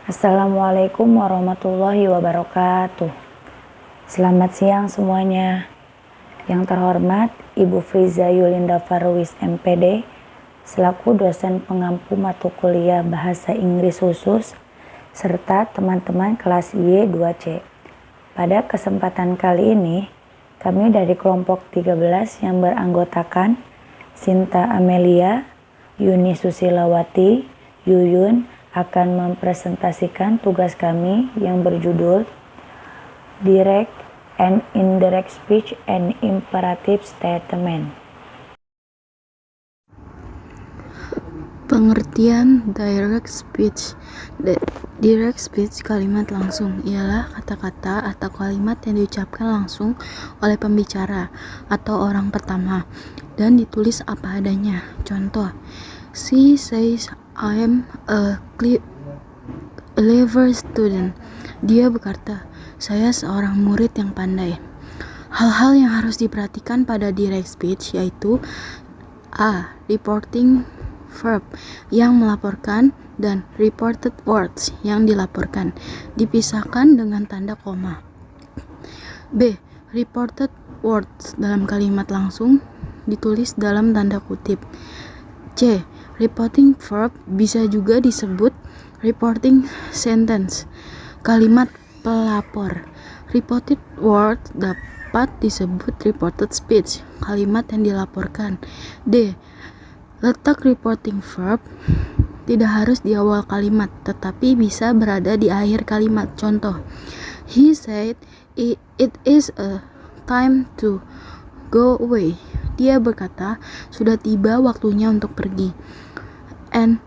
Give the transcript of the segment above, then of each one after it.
Assalamualaikum warahmatullahi wabarakatuh. Selamat siang semuanya. Yang terhormat Ibu Friza Yulinda Farwis MPD selaku dosen pengampu mata kuliah Bahasa Inggris khusus serta teman-teman kelas Y2C. Pada kesempatan kali ini, kami dari kelompok 13 yang beranggotakan Sinta Amelia, Yuni Susilawati, Yuyun akan mempresentasikan tugas kami yang berjudul Direct and Indirect Speech and Imperative Statement. Pengertian direct speech. Direct speech, kalimat langsung, ialah kata-kata atau kalimat yang diucapkan langsung oleh pembicara atau orang pertama dan ditulis apa adanya. Contoh, she says I'm a clever student. Dia berkata, saya seorang murid yang pandai. Hal-hal yang harus diperhatikan pada direct speech yaitu A. Reporting verb yang melaporkan dan reported words yang dilaporkan dipisahkan dengan tanda koma. B. Reported words dalam kalimat langsung ditulis dalam tanda kutip. C. Reporting verb bisa juga disebut reporting sentence, kalimat pelapor. Reported word dapat disebut reported speech, kalimat yang dilaporkan. D. Letak reporting verb tidak harus di awal kalimat, tetapi bisa berada di akhir kalimat. Contoh, he said it is a time to go away. Dia berkata, sudah tiba waktunya untuk pergi. And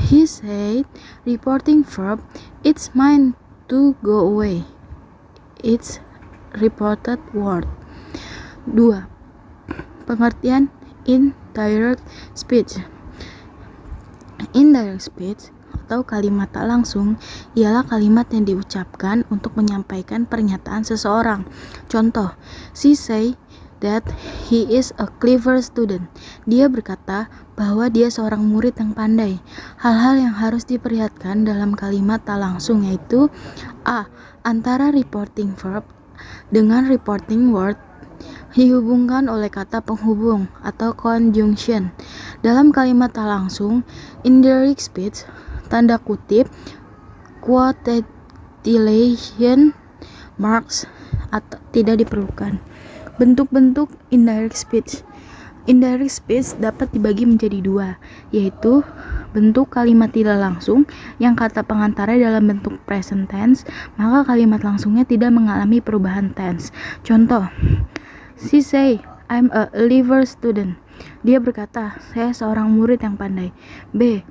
he said, reporting verb, it's mine to go away. It's reported word. 2. Pengertian indirect speech. Indirect speech atau kalimat tak langsung ialah kalimat yang diucapkan untuk menyampaikan pernyataan seseorang. Contoh, she say that he is a clever student. Dia berkata bahwa dia seorang murid yang pandai. Hal-hal yang harus diperlihatkan dalam kalimat tak langsung yaitu A. Antara reporting verb dengan reporting word dihubungkan oleh kata penghubung atau conjunction. Dalam kalimat tak langsung, indirect speech, tanda kutip, quotation marks atau tidak diperlukan. Bentuk-bentuk indirect speech. Indirect speech dapat dibagi menjadi dua, yaitu bentuk kalimat tidak langsung yang kata pengantarnya dalam bentuk present tense, maka kalimat langsungnya tidak mengalami perubahan tense. Contoh, she say, I'm a clever student. Dia berkata, saya seorang murid yang pandai. B.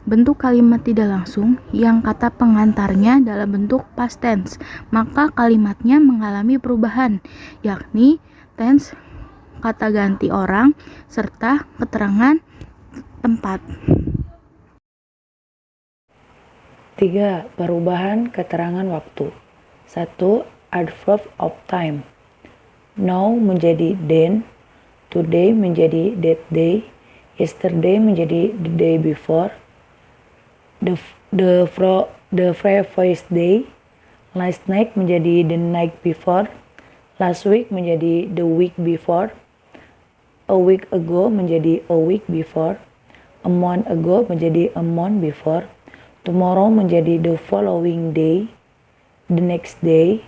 Bentuk kalimat tidak langsung yang kata pengantarnya dalam bentuk past tense, maka kalimatnya mengalami perubahan, yakni tense, kata ganti orang, serta keterangan tempat. 3. Perubahan keterangan waktu. 1. Adverb of time. Now menjadi then, today menjadi that day, yesterday menjadi the day before, the previous day, last night menjadi the night before, last week menjadi the week before, a week ago menjadi a week before, a month ago menjadi a month before, tomorrow menjadi the following day, the next day,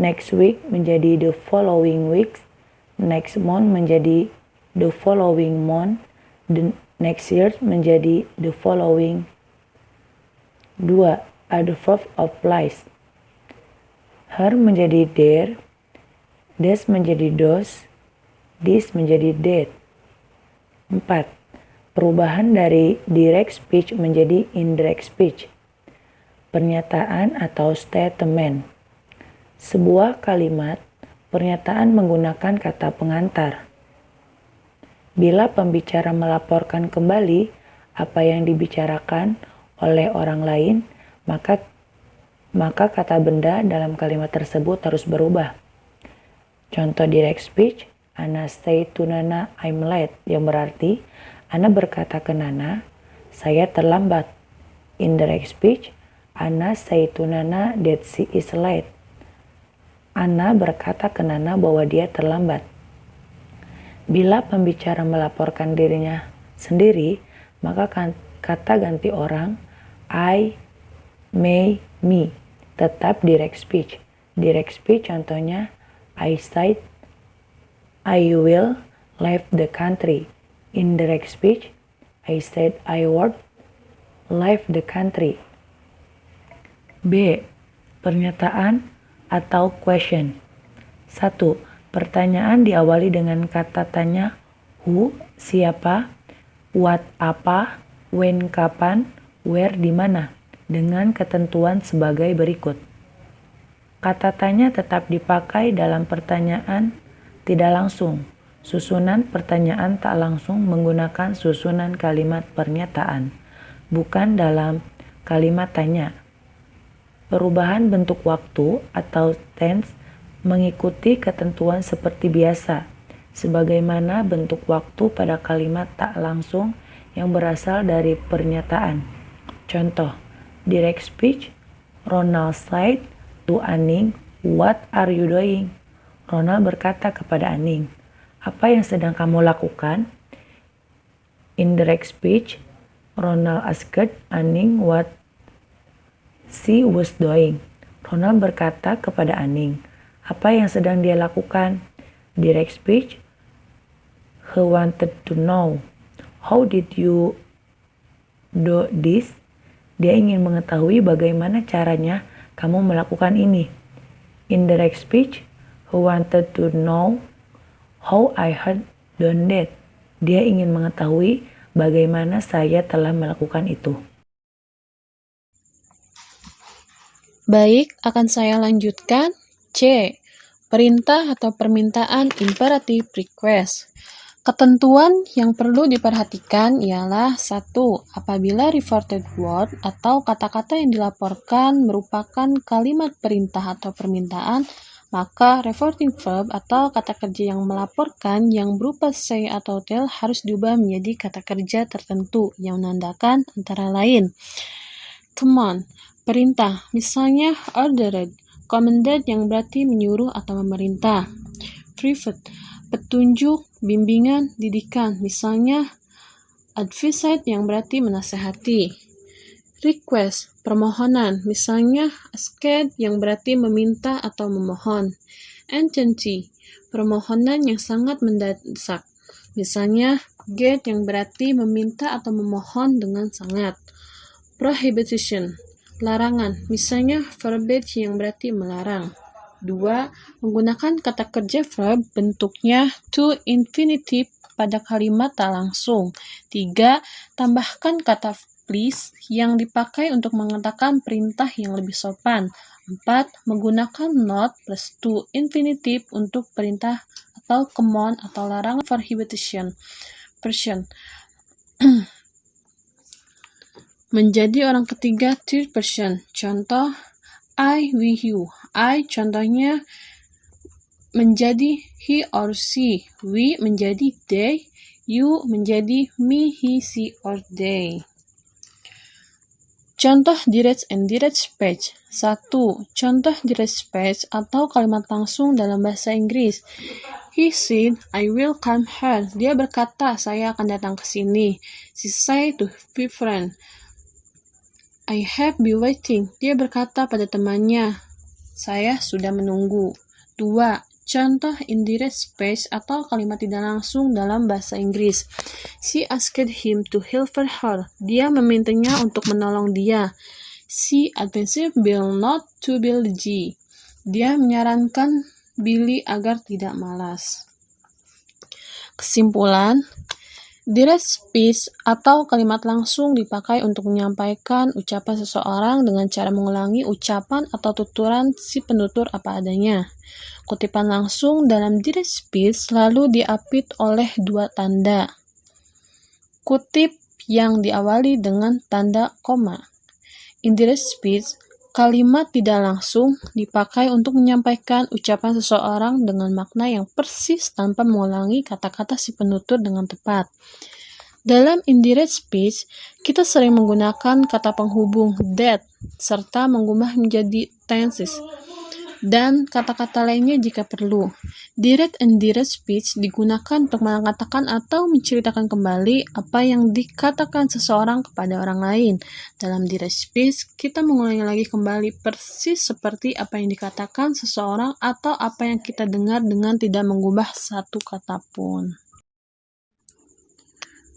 next week menjadi the following week, next month menjadi the following month, the next year menjadi the following. 2. Adverb of place. Her menjadi there, this menjadi those, this menjadi that. 4. Perubahan dari direct speech menjadi indirect speech. Pernyataan atau statement. Sebuah kalimat, pernyataan menggunakan kata pengantar. Bila pembicara melaporkan kembali apa yang dibicarakan oleh orang lain, maka kata benda dalam kalimat tersebut harus berubah. Contoh direct speech, Ana say to Nana I'm late, yang berarti Ana berkata ke Nana, saya terlambat. Indirect speech, Anna say to Nana that she is late. Anna berkata ke Nana bahwa dia terlambat. Bila pembicara melaporkan dirinya sendiri, maka kata ganti orang I, may, me tetap direct speech. Direct speech contohnya I said I will leave the country. Indirect speech I said I would leave the country. B. Pernyataan atau question. 1. Pertanyaan diawali dengan kata tanya who, siapa, what, apa, when, kapan, where, di mana, dengan ketentuan sebagai berikut. Kata tanya tetap dipakai dalam pertanyaan tidak langsung. Susunan pertanyaan tak langsung menggunakan susunan kalimat pernyataan, bukan dalam kalimat tanya. Perubahan bentuk waktu atau tense mengikuti ketentuan seperti biasa, sebagaimana bentuk waktu pada kalimat tak langsung yang berasal dari pernyataan. Contoh, direct speech, Ronald said to Aning, "What are you doing?" Ronald berkata kepada Aning, "Apa yang sedang kamu lakukan?" Indirect speech, Ronald asked Aning what she was doing. Ronald berkata kepada Aning, apa yang sedang dia lakukan. Direct speech, he wanted to know, how did you do this? Dia ingin mengetahui bagaimana caranya kamu melakukan ini. Indirect speech, he wanted to know how I had done that. Dia ingin mengetahui bagaimana saya telah melakukan itu. Baik, akan saya lanjutkan. C. Perintah atau permintaan imperative request. Ketentuan yang perlu diperhatikan ialah 1. Apabila reported word atau kata-kata yang dilaporkan merupakan kalimat perintah atau permintaan, maka reporting verb atau kata kerja yang melaporkan yang berupa say atau tell harus diubah menjadi kata kerja tertentu yang menandakan antara lain command, perintah, misalnya ordered, commanded yang berarti menyuruh atau memerintah, private, petunjuk, bimbingan, didikan, misalnya advised yang berarti menasehati, request, permohonan, misalnya asked yang berarti meminta atau memohon, urgency, permohonan yang sangat mendesak, misalnya get yang berarti meminta atau memohon dengan sangat, prohibition, larangan, misalnya forbid yang berarti melarang. 2. Menggunakan kata kerja verb bentuknya to infinitive pada kalimat tak langsung. 3. Tambahkan kata please yang dipakai untuk mengatakan perintah yang lebih sopan. 4. Menggunakan not plus to infinitive untuk perintah atau command atau larangan prohibition. Person. Menjadi orang ketiga third person. Contoh, I, we, you. I contohnya menjadi he or she. We menjadi they. You menjadi me, he, she, or they. Contoh direct and direct speech. 1. Contoh direct speech atau kalimat langsung dalam bahasa Inggris. He said, I will come here. Dia berkata, saya akan datang ke sini. She said to her friend, I have been waiting. Dia berkata pada temannya, saya sudah menunggu. 2. Contoh indirect speech atau kalimat tidak langsung dalam bahasa Inggris. She asked him to help her. Dia memintanya untuk menolong dia. She advised Bill not to be lazy. Dia menyarankan Billy agar tidak malas. Kesimpulan, direct speech atau kalimat langsung dipakai untuk menyampaikan ucapan seseorang dengan cara mengulangi ucapan atau tuturan si penutur apa adanya. Kutipan langsung dalam direct speech selalu diapit oleh dua tanda. Kutip yang diawali dengan tanda koma. In direct speech, kalimat tidak langsung dipakai untuk menyampaikan ucapan seseorang dengan makna yang persis tanpa mengulangi kata-kata si penutur dengan tepat. Dalam indirect speech, kita sering menggunakan kata penghubung that serta mengubah menjadi tenses dan kata-kata lainnya jika perlu. Direct and indirect speech digunakan untuk mengatakan atau menceritakan kembali apa yang dikatakan seseorang kepada orang lain. Dalam direct speech, kita mengulangi lagi kembali persis seperti apa yang dikatakan seseorang atau apa yang kita dengar dengan tidak mengubah satu kata pun.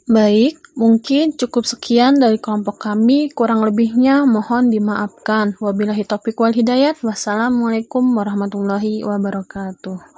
Baik, mungkin cukup sekian dari kelompok kami, kurang lebihnya mohon dimaafkan. Wabillahi taufiq wal hidayat. Wassalamualaikum warahmatullahi wabarakatuh.